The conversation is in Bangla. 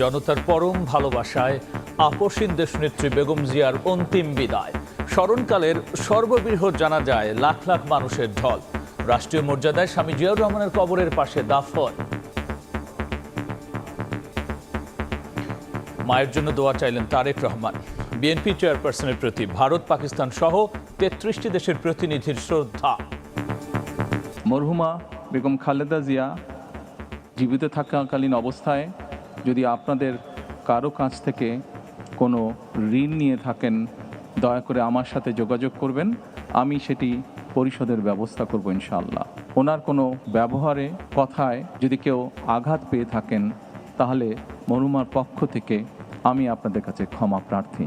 জনতার পরম ভালোবাসায় আপসীন দেশনেত্রী বেগম জিয়ার অন্তিম বিদায়। স্মরণকালের সর্ববৃহৎ জানাজায় লাখ লাখ মানুষের ঢল। রাষ্ট্রীয় মর্যাদায় স্বামী জিয়াউর রহমানের কবরের পাশে দাফন। মায়ের জন্য দোয়া চাইলেন তারেক রহমান। বিএনপি চেয়ারপারসনের প্রতি ভারত, পাকিস্তান সহ ৩৩টি দেশের প্রতিনিধির শ্রদ্ধা। মরহুমা বেগম খালেদা জিয়া জীবিত থাকাকালীন অবস্থায় যদি আপনাদের কারো কাছ থেকে কোনো ঋণ নিয়ে থাকেন, দয়া করে আমার সাথে যোগাযোগ করবেন, আমি সেটি পরিশোধের ব্যবস্থা করব ইনশাআল্লাহ। ওনার কোনো ব্যবহারে, কথায় যদি কেউ আঘাত পেয়ে থাকেন, তাহলে মরহুমার পক্ষ থেকে আমি আপনাদের কাছে ক্ষমা প্রার্থী।